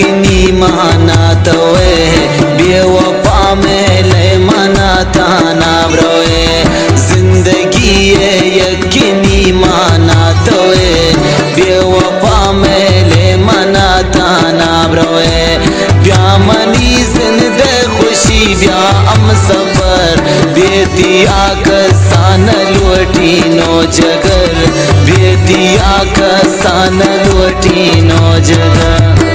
यकीनी माना तोए बेवफा में ले मना ताना ब्रोए जिंदगी ये यकीनी माना तोए बेवफा में ले मना ताना ब्रोए ब्या मनी जिंदे खुशी ब्या अम सफर बेतिया कसान लुटी नो जगर बेतिया कसान लुटी नो जगर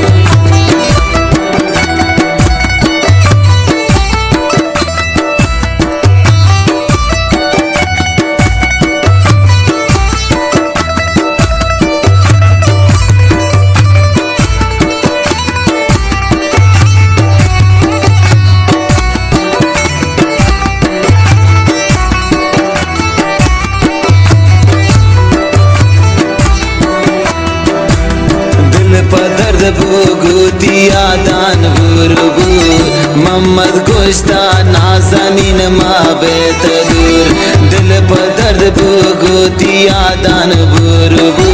दर्द भुगुतिया दान बुरबू मोहम्मद गोश्ता नाज़नीन माबेत दूर दिल पर दर्द भुगुतिया दान बुरबू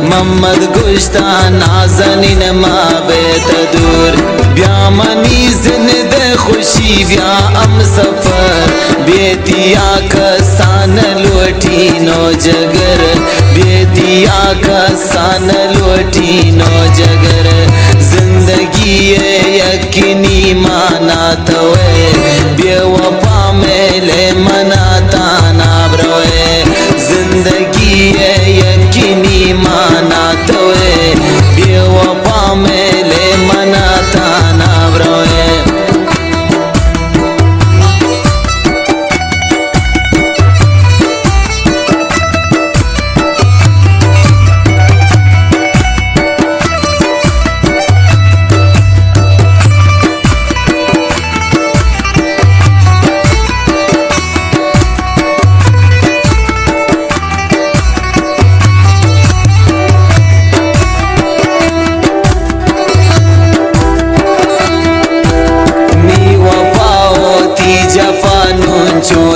मोहम्मद गोश्ता नाज़नीन माबेत दूर ब्या मनी जिंदे खुशी ब्या अम सफर बेतिया कसान लुटी नो जगर बेतिया कसान लुटी नो जगर जिंदगी ये यकीनी माना तोए बेवफा में ले मना ताना ब्रोए जिंदगी ये यकीनी माना तोए बेवफा में ले मना ताना ब्रोए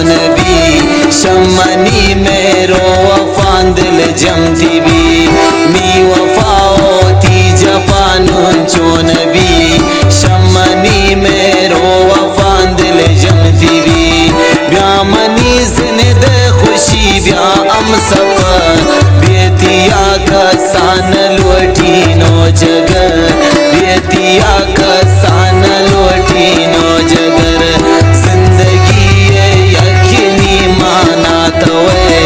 नबी शमनी मेरो वफान दिल जमती भी मी वफाओती जफानु चो नबी शमनी मेरो वफान दिल जमती भी ब्या मनी जिंद खुशी ब्या अम सफर बेतिया कसान लुटी नो जगर बेतिया कसान लुटी नो जगर जिंदगी माना तोए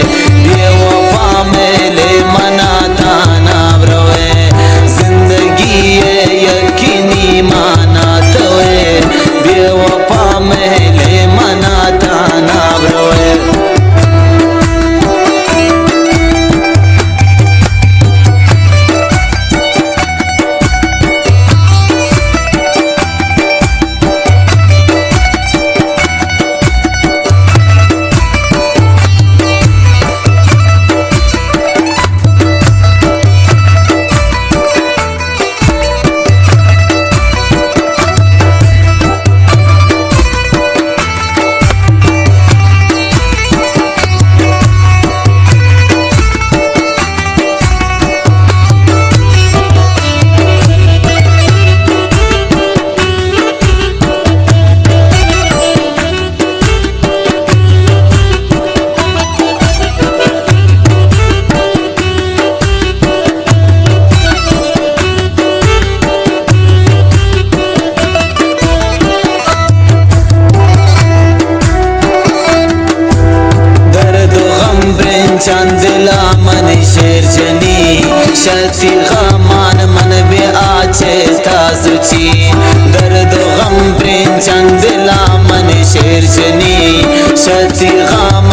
बेवफा में ले मना ताना ब्रोए जिंदगी ये यकीनी माना तोए बेवफा में ले मना ताना ब्रोए चंदिला मन शेर जनी शती गमान मन बे आचे तासुची दर्द गम प्रेम चंदिला मन शेर जनी शती गम